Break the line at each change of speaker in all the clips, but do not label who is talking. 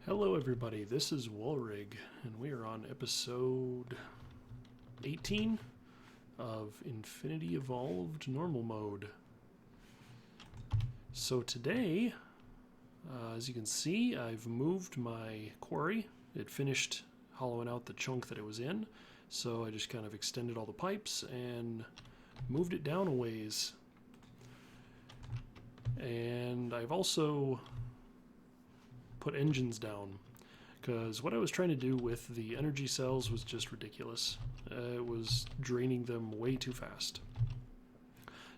Hello everybody, this is Woolrig, and we are on episode 18 of Infinity Evolved Normal Mode. So today, as you can see, I've moved my quarry. It finished hollowing out the chunk that it was in, so I just kind of extended all the pipes and moved it down a ways. And I've also put engines down, because what I was trying to do with the energy cells was just ridiculous. It was draining them way too fast.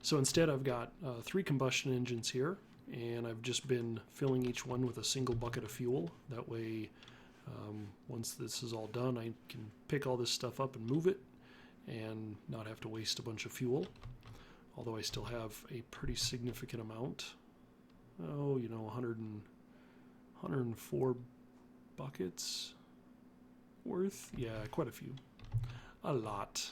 So instead I've got 3 combustion engines here, and I've just been filling each one with a single bucket of fuel. That way, once this is all done, I can pick all this stuff up and move it and not have to waste a bunch of fuel. Although I still have a pretty significant amount. 104 buckets worth? Yeah, quite a few. A lot.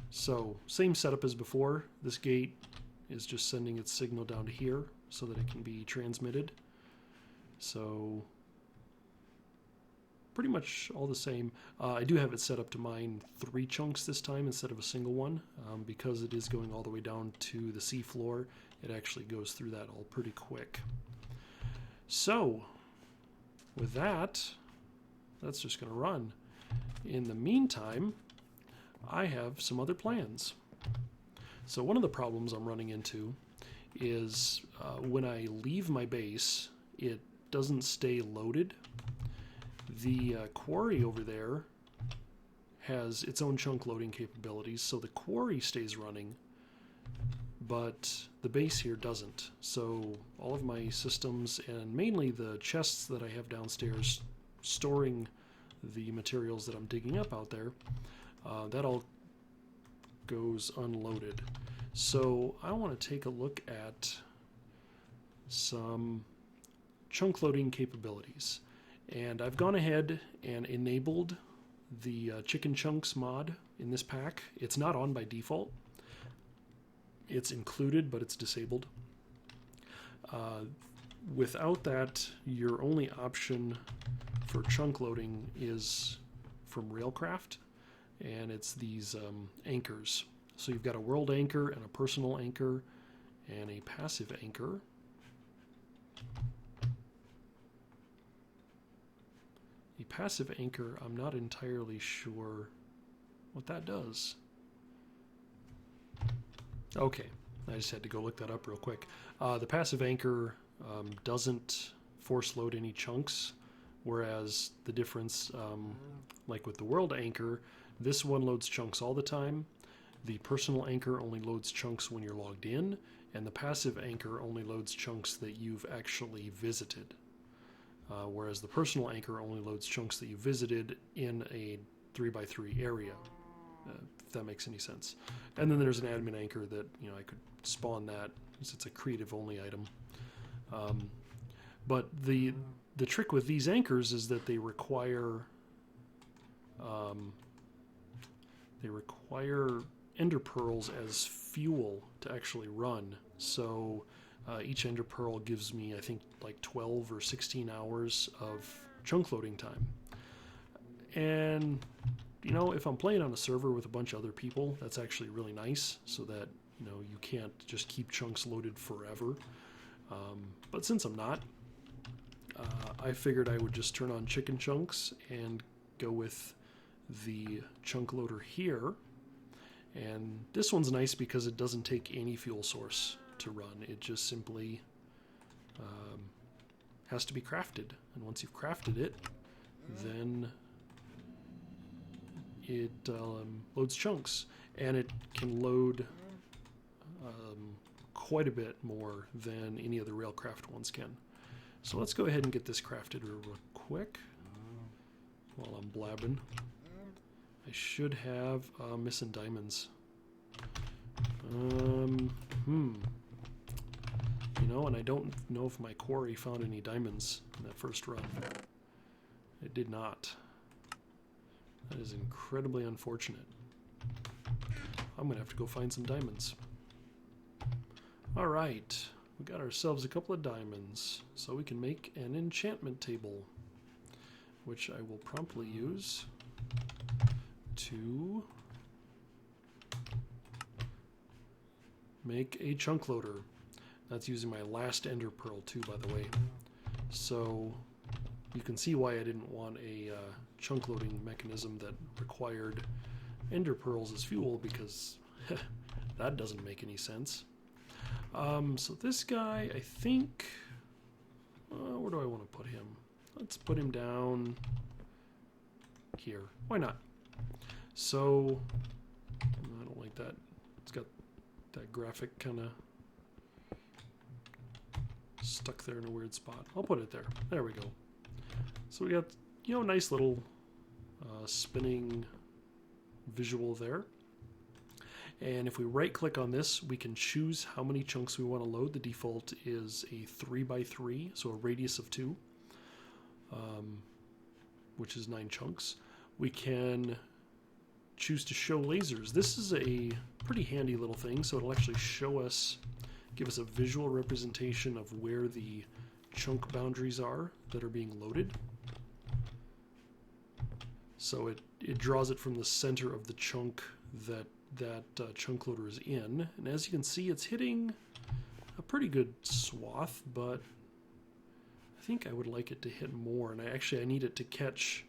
So, same setup as before. This gate is just sending its signal down to here so that it can be transmitted. So, pretty much all the same. I do have it set up to mine 3 chunks this time instead of a single one. Because it is going all the way down to the seafloor, it actually goes through that all pretty quick. So, with that, that's just going to run. In the meantime, I have some other plans. So one of the problems I'm running into is when I leave my base, it doesn't stay loaded. The quarry over there has its own chunk loading capabilities, so the quarry stays running, but the base here doesn't. So all of my systems, and mainly the chests that I have downstairs storing the materials that I'm digging up out there, that all goes unloaded. So I want to take a look at some chunk loading capabilities. And I've gone ahead and enabled the chicken chunks mod in this pack. It's not on by default. It's included, but it's disabled. Without that, your only option for chunk loading is from Railcraft, and it's these anchors. So you've got a world anchor and a personal anchor and a passive anchor. The passive anchor, I'm not entirely sure what that does. Okay, I just had to go look that up real quick. The passive anchor doesn't force load any chunks, whereas the difference, like with the world anchor, this one loads chunks all the time. The personal anchor only loads chunks when you're logged in, and the passive anchor only loads chunks that you've actually visited. Whereas the personal anchor only loads chunks that you visited in a 3x3 area, if that makes any sense. And then there's an admin anchor that, I could spawn that, since it's a creative only item. But the trick with these anchors is that they require ender pearls as fuel to actually run. So each ender pearl gives me, I think, like 12 or 16 hours of chunk loading time. And, if I'm playing on a server with a bunch of other people, that's actually really nice, so that, you can't just keep chunks loaded forever. But since I'm not, I figured I would just turn on chicken chunks and go with the chunk loader here. And this one's nice because it doesn't take any fuel source to run. It just simply has to be crafted. And once you've crafted it, then it loads chunks. And it can load quite a bit more than any of the Railcraft ones can. So let's go ahead and get this crafted real quick while I'm blabbing. I should have missing diamonds. And I don't know if my quarry found any diamonds in that first run. It did not. That is incredibly unfortunate. I'm going to have to go find some diamonds. Alright, we got ourselves a couple of diamonds, so we can make an enchantment table, which I will promptly use to make a chunk loader. That's using my last ender pearl too, by the way. So you can see why I didn't want a chunk loading mechanism that required ender pearls as fuel, because that doesn't make any sense. So this guy, I think, where do I want to put him? Let's put him down here. Why not? So, I don't like that. It's got that graphic kind of stuck there in a weird spot. I'll put it there. There we go. So we got, you know, nice little spinning visual there. And if we right click on this, we can choose how many chunks we want to load. The default is a 3x3, so a radius of 2, which is 9 chunks. We can choose to show lasers. This is a pretty handy little thing, so it'll actually show us, give us a visual representation of where the chunk boundaries are that are being loaded. So it draws it from the center of the chunk that chunk loader is in, and as you can see, it's hitting a pretty good swath, but I think I would like it to hit more, and I need it to catch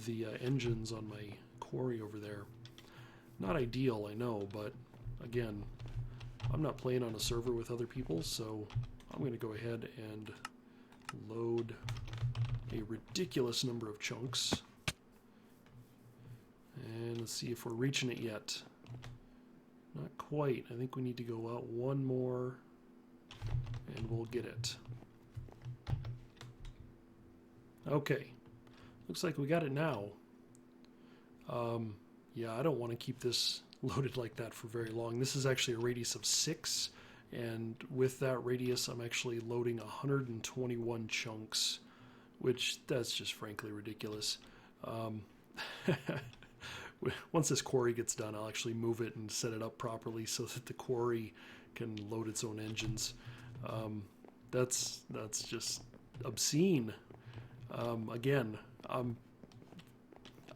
the engines on my quarry over there. Not ideal, I know, but again, I'm not playing on a server with other people, so I'm going to go ahead and load a ridiculous number of chunks. And let's see if we're reaching it yet. Not quite. I think we need to go out one more and we'll get it. Okay. Looks like we got it now. Yeah, I don't want to keep this loaded like that for very long. This is actually a radius of 6, and with that radius I'm actually loading 121 chunks, which that's just frankly ridiculous. Once this quarry gets done, I'll actually move it and set it up properly so that the quarry can load its own engines. That's just obscene. Again,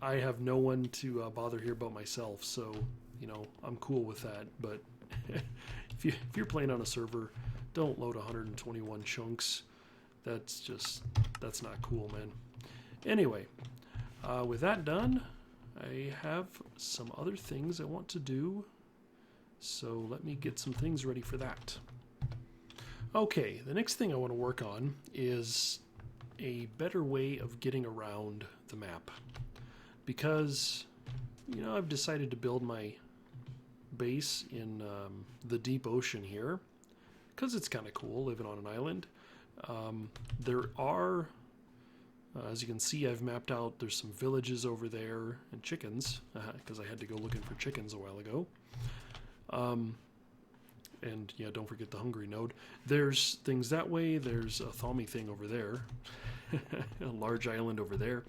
I have no one to bother here but myself, so you know I'm cool with that. But if you're playing on a server, don't load 121 chunks. That's not cool, man. Anyway, with that done, I have some other things I want to do, so let me get some things ready for that. Okay, the next thing I want to work on is a better way of getting around the map, because you know I've decided to build my base in the deep ocean here because it's kind of cool living on an island. There are, as you can see, I've mapped out, there's some villages over there and chickens, because I had to go looking for chickens a while ago. And yeah, don't forget the hungry node. There's things that way, there's a Thami thing over there, a large island over there.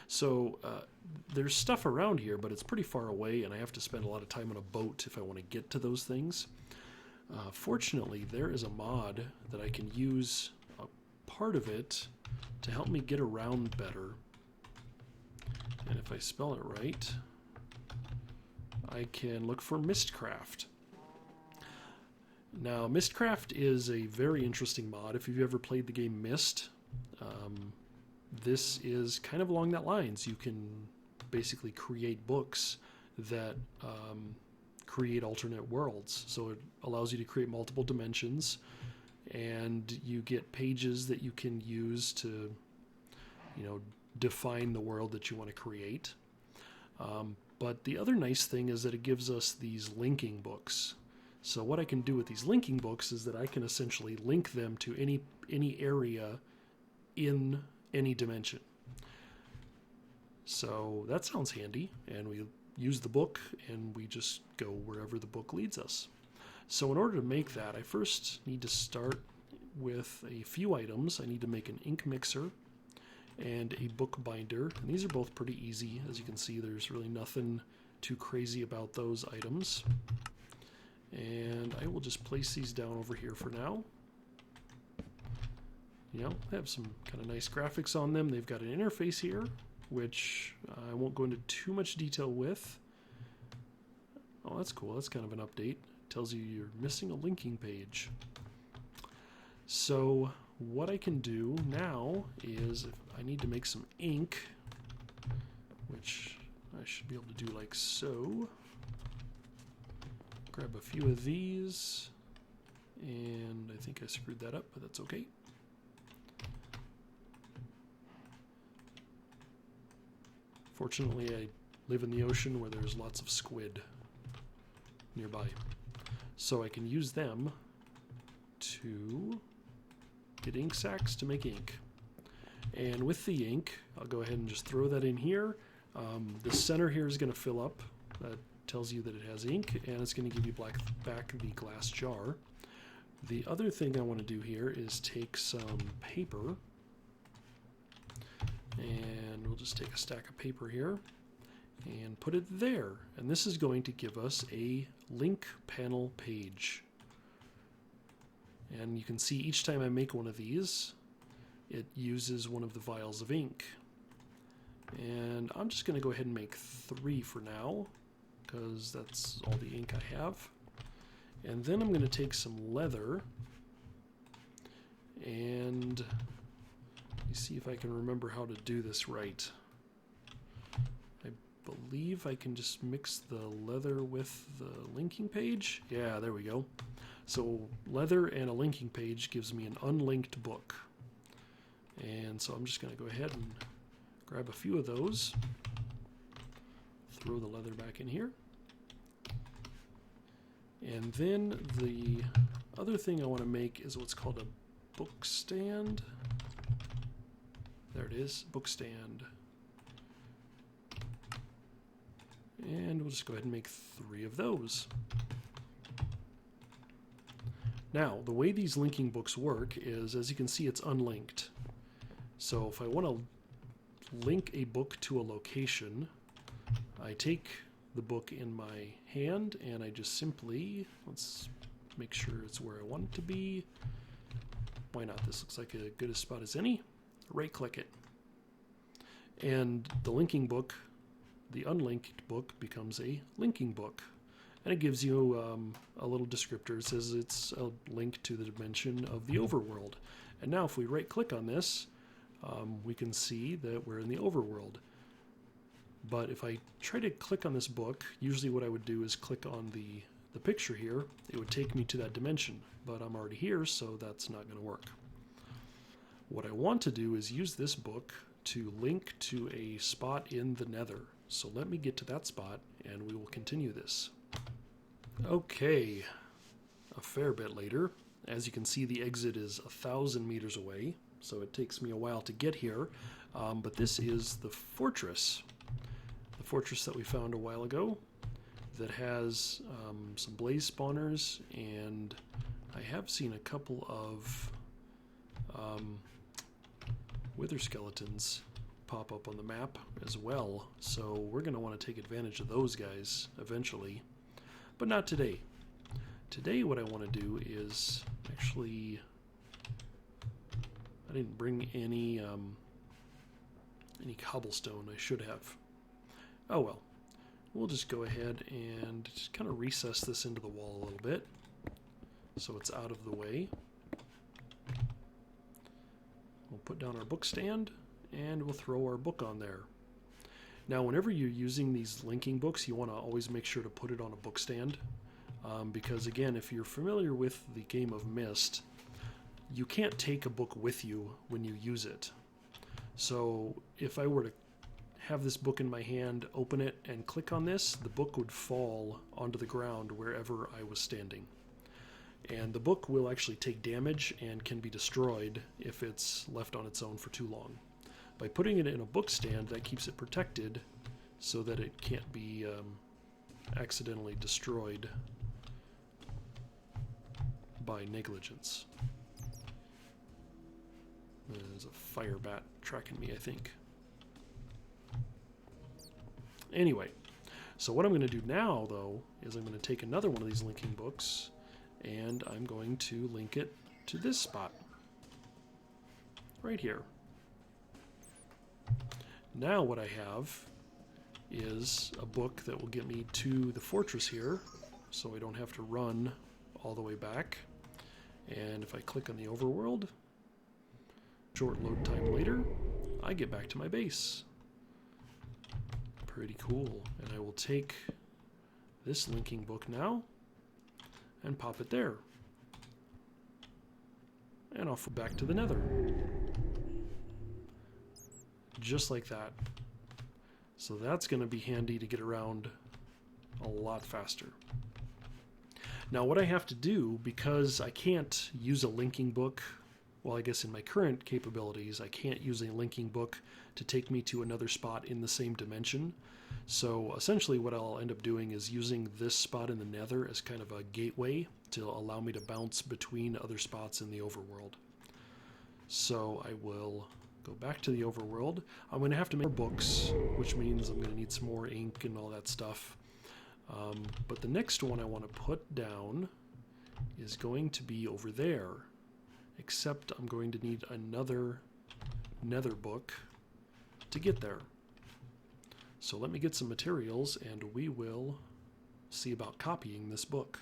So there's stuff around here, but it's pretty far away, and I have to spend a lot of time on a boat if I want to get to those things. Fortunately, there is a mod that I can use a part of it to help me get around better. And if I spell it right, I can look for Mystcraft. Now, Mystcraft is a very interesting mod. If you've ever played the game Myst, this is kind of along that lines. You can basically create books that create alternate worlds. So it allows you to create multiple dimensions, and you get pages that you can use to, you know, define the world that you want to create. But the other nice thing is that it gives us these linking books. So what I can do with these linking books is that I can essentially link them to any area in any dimension. So that sounds handy, and we use the book and we just go wherever the book leads us. So in order to make that, I first need to start with a few items. I need to make an ink mixer and a book binder, and these are both pretty easy. As you can see, there's really nothing too crazy about those items. And I will just place these down over here for now. You know, they have some kind of nice graphics on them. They've got an interface here, which I won't go into too much detail with. Oh, that's cool. That's kind of an update. It tells you you're missing a linking page. So what I can do now is if I need to make some ink, which I should be able to do like so. Grab a few of these, and I think I screwed that up, but that's okay. Fortunately, I live in the ocean where there's lots of squid nearby. So I can use them to get ink sacks to make ink. And with the ink, I'll go ahead and just throw that in here. The center here is going to fill up. That tells you that it has ink, and it's going to give you back the glass jar. The other thing I want to do here is take some paper, and we'll just take a stack of paper here and put it there. And this is going to give us a link panel page. And you can see each time I make one of these, it uses one of the vials of ink. And I'm just going to go ahead and make 3 for now, because that's all the ink I have. And then I'm going to take some leather, and let me see if I can remember how to do this right. I believe I can just mix the leather with the linking page. Yeah, there we go. So leather and a linking page gives me an unlinked book. And so I'm just going to go ahead and grab a few of those. Throw the leather back in here. And then the other thing I want to make is what's called a book stand. There it is, book stand. And we'll just go ahead and make 3 of those. Now, the way these linking books work is, as you can see, it's unlinked. So if I want to link a book to a location, I take the book in my hand and I just simply, let's make sure it's where I want it to be. Why not? This looks like a good a spot as any. Right click it. And the linking book, the unlinked book, becomes a linking book. And it gives you a little descriptor. It says it's a link to the dimension of the overworld. And now if we right click on this, we can see that we're in the overworld. But if I try to click on this book, usually what I would do is click on the picture here. It would take me to that dimension, but I'm already here, so that's not going to work. What I want to do is use this book to link to a spot in the Nether. So let me get to that spot, and we will continue this. Okay, a fair bit later. As you can see, the exit is 1,000 meters away, so it takes me a while to get here. But this is the fortress that we found a while ago that has some blaze spawners, and I have seen a couple of wither skeletons pop up on the map as well, so we're going to want to take advantage of those guys eventually, but not today. Today what I want to do is actually, I didn't bring any cobblestone. I should have. Oh well, we'll just go ahead and just kind of recess this into the wall a little bit so it's out of the way. We'll put down our book stand and we'll throw our book on there. Now whenever you're using these linking books, you want to always make sure to put it on a book stand, because again, if you're familiar with the game of Myst, you can't take a book with you when you use it. So if I were to have this book in my hand, open it, and click on this, the book would fall onto the ground wherever I was standing. And the book will actually take damage and can be destroyed if it's left on its own for too long. By putting it in a book stand, that keeps it protected so that it can't be accidentally destroyed by negligence. There's a fire bat tracking me, I think. Anyway, so what I'm going to do now, though, is I'm going to take another one of these linking books, and I'm going to link it to this spot. right here. Now what I have is a book that will get me to the fortress here, so I don't have to run all the way back. And if I click on the overworld, short load time later, I get back to my base. Pretty cool. And I will take this linking book now and pop it there. And off back to the nether. Just like that. So that's going to be handy to get around a lot faster. Now what I have to do, because I can't use a linking book, well I guess in my current capabilities I can't use a linking book to take me to another spot in the same dimension. So essentially what I'll end up doing is using this spot in the nether as kind of a gateway to allow me to bounce between other spots in the overworld. So I will go back to the overworld. I'm going to have to make more books, which means I'm going to need some more ink and all that stuff. But the next one I want to put down is going to be over there, except I'm going to need another nether book to get there. So let me get some materials and we will see about copying this book.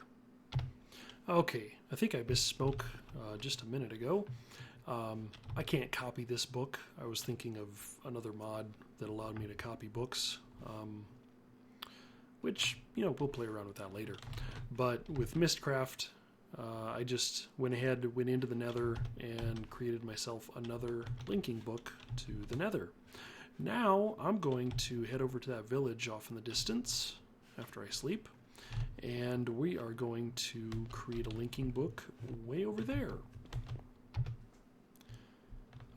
Okay, I think I misspoke just a minute ago. I can't copy this book. I was thinking of another mod that allowed me to copy books, which, you know, we'll play around with that later. But with Mystcraft, I just went into the nether and created myself another linking book to the nether. Now I'm going to head over to that village off in the distance after I sleep, and we are going to create a linking book way over there.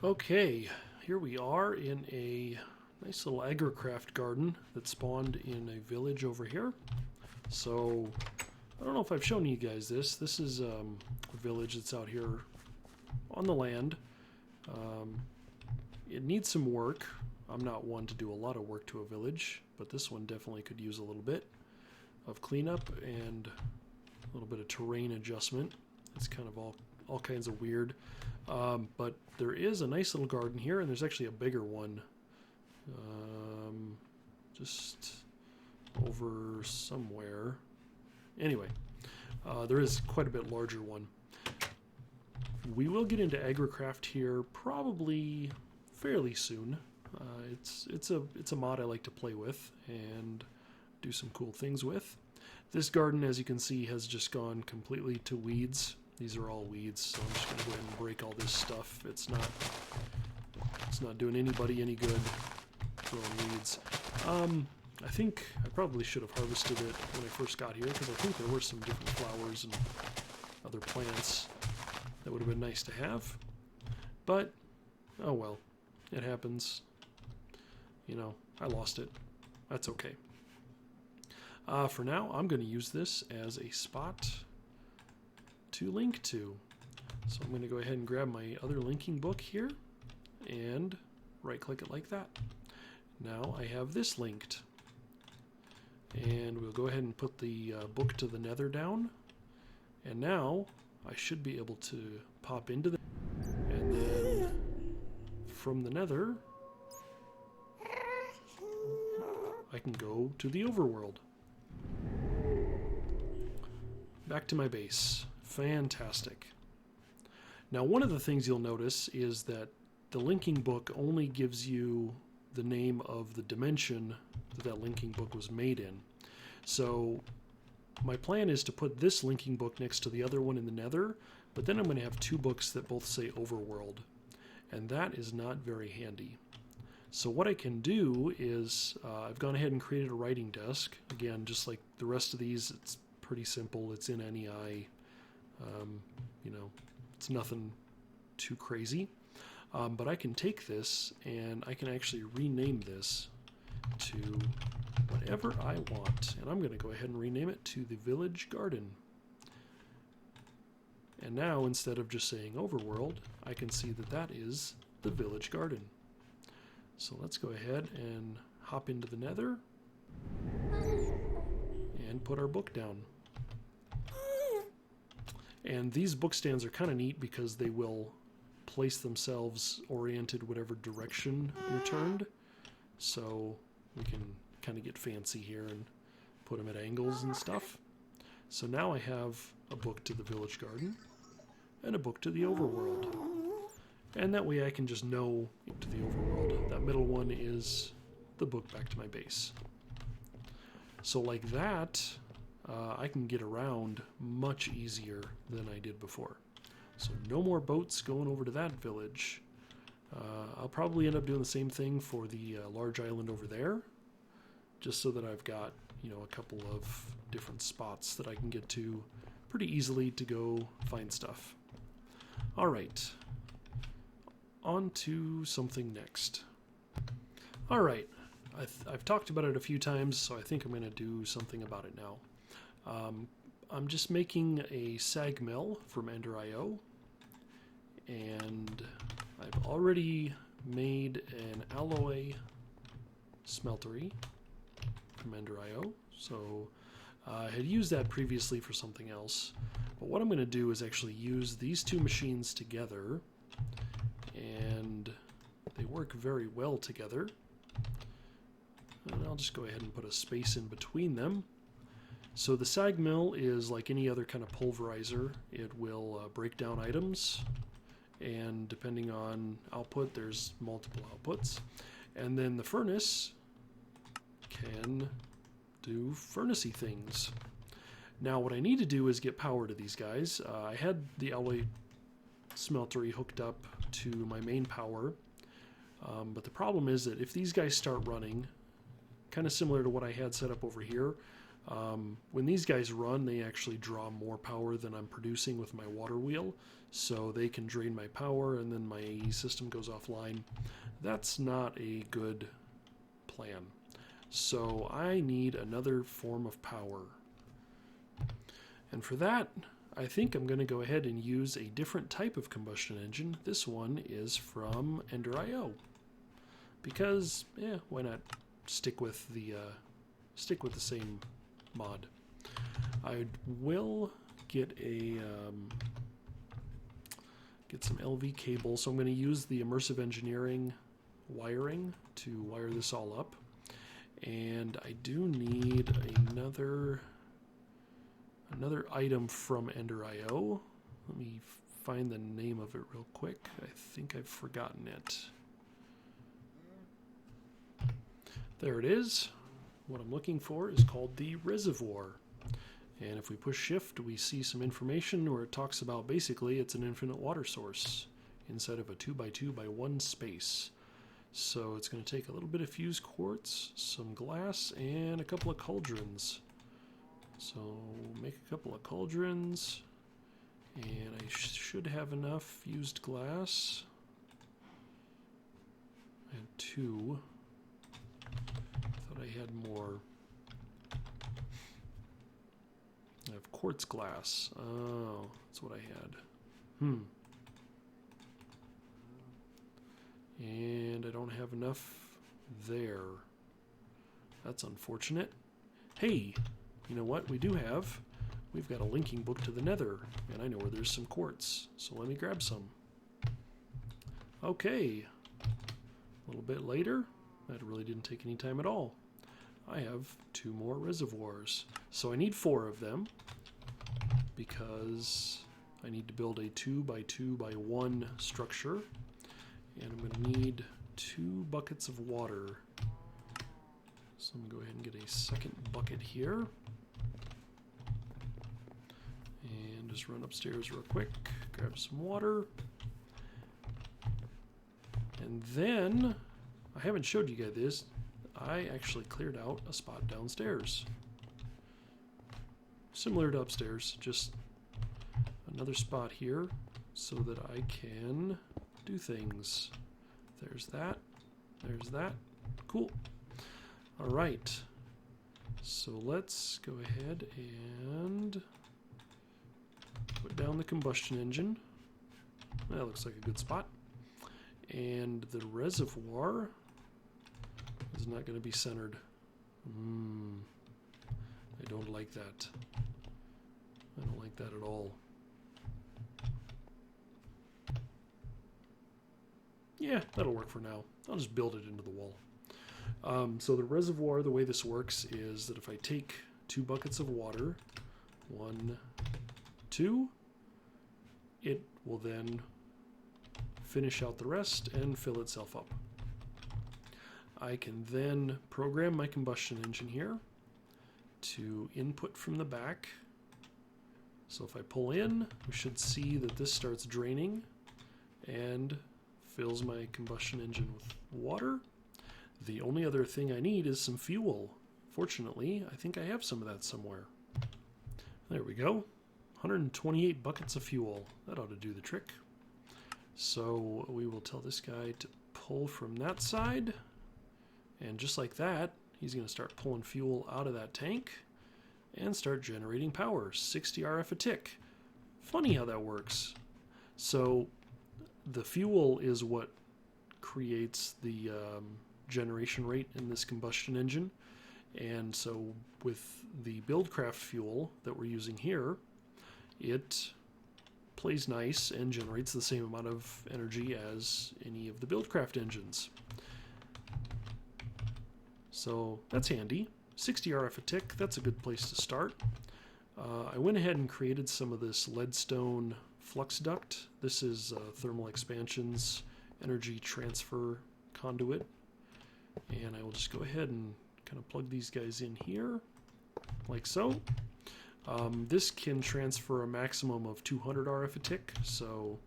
Okay, here we are in a nice little agricraft garden that spawned in a village over here. So I don't know if I've shown you guys this. This is a village that's out here on the land. It needs some work. I'm not one to do a lot of work to a village, but this one definitely could use a little bit of cleanup and a little bit of terrain adjustment. It's kind of all kinds of weird. But there is a nice little garden here, and there's actually a bigger one just over somewhere. Anyway, there is quite a bit larger one. We will get into agricraft here probably fairly soon. It's a mod I like to play with and do some cool things with. This garden, as you can see, has just gone completely to weeds. These are all weeds, so I'm just going to go ahead and break all this stuff. It's not doing anybody any good growing weeds. I think I probably should have harvested it when I first got here, because I think there were some different flowers and other plants that would have been nice to have. But, oh well, it happens. You know, I lost it. That's okay. For now, I'm going to use this as a spot to link to. So I'm going to go ahead and grab my other linking book here and right click it like that. Now I have this linked, and we'll go ahead and put the book to the nether down, and now I should be able to pop into the, and then from the nether I can go to the overworld. Back to my base. Fantastic. Now one of the things you'll notice is that the linking book only gives you the name of the dimension that linking book was made in. So my plan is to put this linking book next to the other one in the nether, but then I'm going to have two books that both say overworld, and that is not very handy. So what I can do is I've gone ahead and created a writing desk. Again, just like the rest of these, it's pretty simple. It's in NEI. You know, it's nothing too crazy. But I can take this and I can actually rename this to whatever I want. And I'm going to go ahead and rename it to the Village Garden. And now, instead of just saying Overworld, I can see that that is the Village Garden. So let's go ahead and hop into the nether and put our book down. And these book stands are kind of neat because they will place themselves oriented whatever direction you're turned. So we can kind of get fancy here and put them at angles and stuff. So now I have a book to the village garden and a book to the overworld. And that way I can just know to the overworld. That middle one is the book back to my base. So like that, I can get around much easier than I did before. So no more boats going over to that village. I'll probably end up doing the same thing for the large island over there, just so that I've got, you know, a couple of different spots that I can get to pretty easily to go find stuff. All right, on to something next. All right, I've talked about it a few times, so I think I'm going to do something about it now. I'm just making a sag mill from Ender.io, and I've already made an alloy smeltery from Ender.io, so I had used that previously for something else. But what I'm going to do is actually use these two machines together, and they work very well together. And I'll just go ahead and put a space in between them. So the sag mill is like any other kind of pulverizer. It will break down items, and depending on output, there's multiple outputs. And then the furnace can do furnace-y things. Now what I need to do is get power to these guys. I had the alloy smeltery hooked up to my main power, but the problem is that if these guys start running, kind of similar to what I had set up over here, when these guys run, they actually draw more power than I'm producing with my water wheel, so they can drain my power and then my AE system goes offline. That's not a good plan. So I need another form of power. And for that, I think I'm going to go ahead and use a different type of combustion engine. This one is from Ender.io. Because, why not stick with the same mod. I will get some LV cable, so I'm going to use the immersive engineering wiring to wire this all up. And I do need another item from Ender.io. Let me find the name of it real quick. I think I've forgotten it. There it is. What I'm looking for is called the reservoir. And if we push shift, we see some information where it talks about basically it's an infinite water source inside of a 2x2x1 space. So it's going to take a little bit of fused quartz, some glass, and a couple of cauldrons. So make a couple of cauldrons, and I should have enough fused glass. I had 2. Thought I had more. I have quartz glass. Oh, that's what I had. And I don't have enough there. That's unfortunate. Hey, you know what we do have? We've got a linking book to the nether, and I know where there's some quartz, so let me grab some. Okay, a little bit later, that really didn't take any time at all. I have 2 more reservoirs, so I need 4 of them because I need to build a 2x2x1 structure, and I'm going to need 2 buckets of water. So I'm going to go ahead and get a second bucket here. And just run upstairs real quick, grab some water. And then, I haven't showed you guys this, I actually cleared out a spot downstairs. Similar to upstairs, just another spot here so that I can do things. There's that. There's that. Cool. All right. So let's go ahead and put down the combustion engine. That looks like a good spot. And the reservoir is not going to be centered. I don't like that. I don't like that at all. Yeah, that'll work for now. I'll just build it into the wall. So the reservoir, the way this works is that if I take 2 buckets of water, 1, 2, it will then finish out the rest and fill itself up. I can then program my combustion engine here to input from the back. So if I pull in, we should see that this starts draining and fills my combustion engine with water. The only other thing I need is some fuel. Fortunately, I think I have some of that somewhere. There we go. 128 buckets of fuel. That ought to do the trick. So we will tell this guy to pull from that side. And just like that, he's going to start pulling fuel out of that tank and start generating power. 60 RF a tick. Funny how that works. So the fuel is what creates the generation rate in this combustion engine. And so with the Buildcraft fuel that we're using here, it plays nice and generates the same amount of energy as any of the Buildcraft engines. So that's handy. 60 RF a tick, that's a good place to start. I went ahead and created some of this leadstone flux duct. This is thermal expansion's energy transfer conduit. And I will just go ahead and kind of plug these guys in here, like so. This can transfer a maximum of 200 RF a tick, so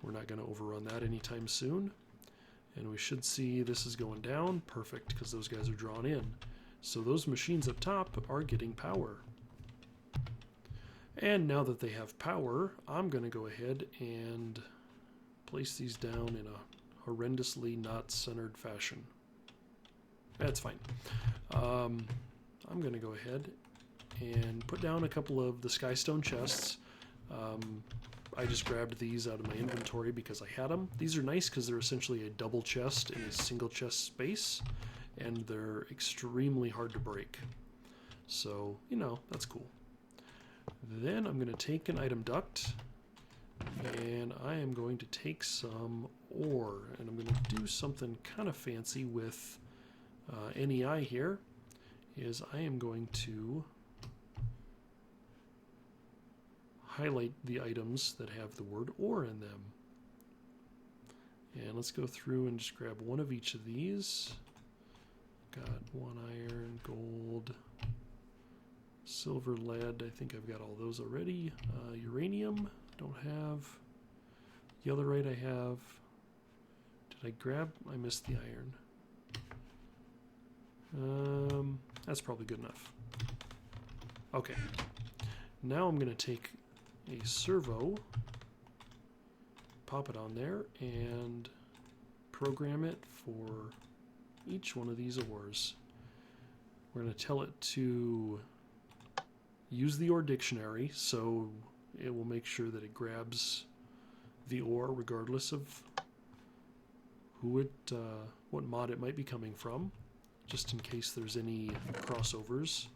we're not going to overrun that anytime soon. And we should see this is going down. Perfect, because those guys are drawn in. So those machines up top are getting power. And now that they have power, I'm going to go ahead and place these down in a horrendously not centered fashion. That's fine. I'm going to go ahead and put down a couple of the Skystone chests. I just grabbed these out of my inventory because I had them. These are nice because they're essentially a double chest in a single chest space, and they're extremely hard to break. So, you know, that's cool. Then I'm going to take an item duct, and I am going to take some ore, and I'm going to do something kind of fancy with NEI here, is I am going to highlight the items that have the word ore in them. And let's go through and just grab one of each of these. Got 1 iron, gold, silver, lead. I think I've got all those already. Uranium, don't have. Yellorite I have. Did I grab? I missed the iron. That's probably good enough. Okay. Now I'm going to take a servo, pop it on there, and program it for each one of these ores. We're going to tell it to use the ore dictionary, so it will make sure that it grabs the ore regardless of who it, what mod it might be coming from, just in case there's any crossovers.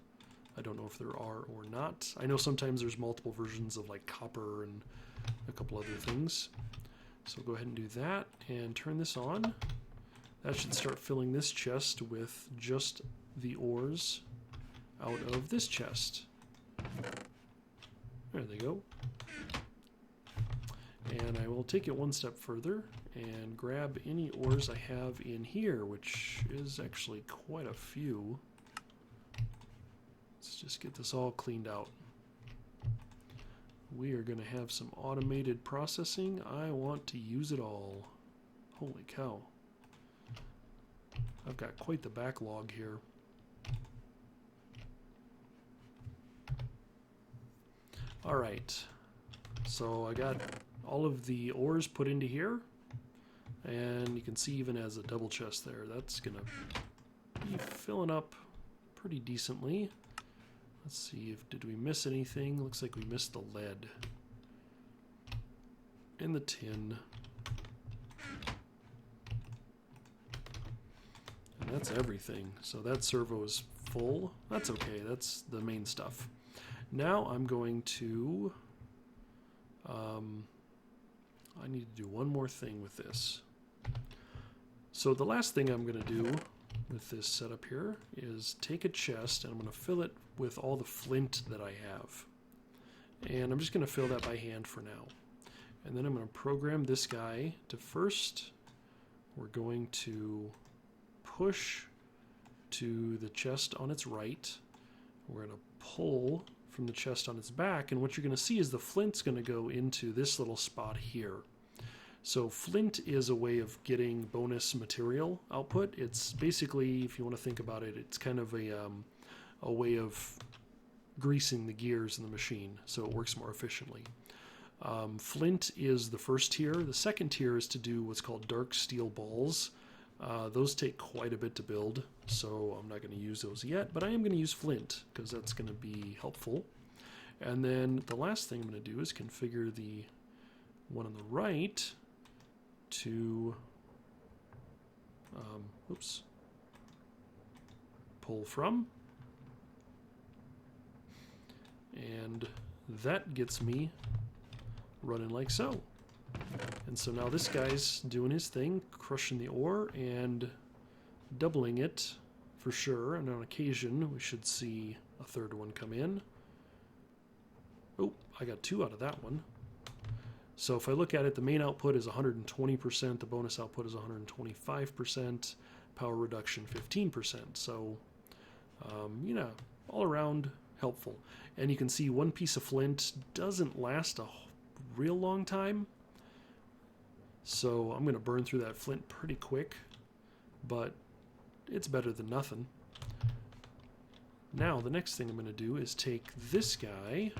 I don't know if there are or not. I know sometimes there's multiple versions of like copper and a couple other things. So go ahead and do that and turn this on. That should start filling this chest with just the ores out of this chest. There they go. And I will take it one step further and grab any ores I have in here, which is actually quite a few. Let's just get this all cleaned out. We are going to have some automated processing. I want to use it all. Holy cow. I've got quite the backlog here. Alright, so I got all of the ores put into here, and you can see even as a double chest there, that's going to be filling up pretty decently. Let's see, did we miss anything? Looks like we missed the lead and the tin. And that's everything. So that servo is full. That's okay, that's the main stuff. Now I'm going to, I need to do one more thing with this. So the last thing I'm going to do with this setup here is take a chest and I'm going to fill it with all the flint that I have. And I'm just going to fill that by hand for now. And then I'm going to program this guy to first, we're going to push to the chest on its right. We're going to pull from the chest on its back, and what you're going to see is the flint's going to go into this little spot here. So flint is a way of getting bonus material output. It's basically, if you want to think about it, it's kind of a way of greasing the gears in the machine so it works more efficiently. Flint is the first tier. The second tier is to do what's called dark steel balls. Those take quite a bit to build, so I'm not going to use those yet, but I am going to use flint because that's going to be helpful. And then the last thing I'm going to do is configure the one on the right to pull from, and that gets me running like so. And so now this guy's doing his thing, crushing the ore and doubling it for sure, and on occasion we should see a third one come in. Oh, I got 2 out of that one. So if I look at it, the main output is 120%, the bonus output is 125%, power reduction 15%. So, you know, all around helpful. And you can see one piece of flint doesn't last a real long time. So I'm going to burn through that flint pretty quick, but it's better than nothing. Now the next thing I'm going to do is take this guy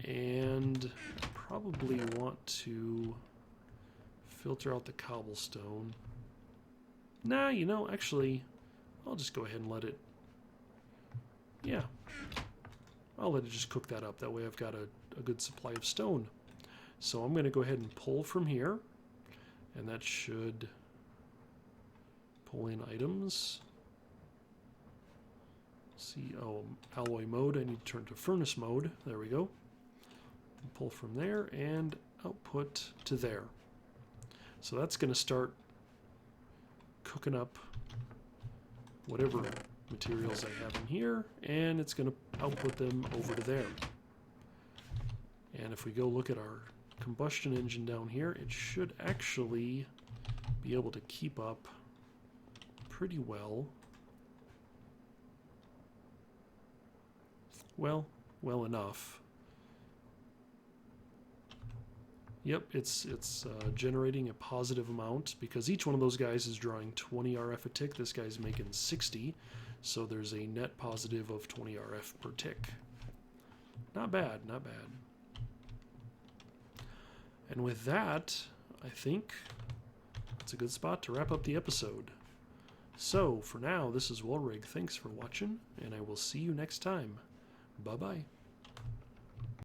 and probably want to filter out the cobblestone. Nah, you know, actually, I'll just go ahead and let it, yeah, I'll let it just cook that up. That way I've got a good supply of stone. So I'm going to go ahead and pull from here, and that should pull in items. See, oh, alloy mode, I need to turn to furnace mode. There we go. Pull from there and output to there. So that's going to start cooking up whatever materials I have in here, and it's going to output them over to there. And if we go look at our combustion engine down here, it should actually be able to keep up pretty well. Well enough. Yep, it's generating a positive amount because each one of those guys is drawing 20 RF a tick. This guy's making 60, so there's a net positive of 20 RF per tick. Not bad, not bad. And with that, I think it's a good spot to wrap up the episode. So, for now, this is Walrig. Thanks for watching, and I will see you next time. Bye-bye.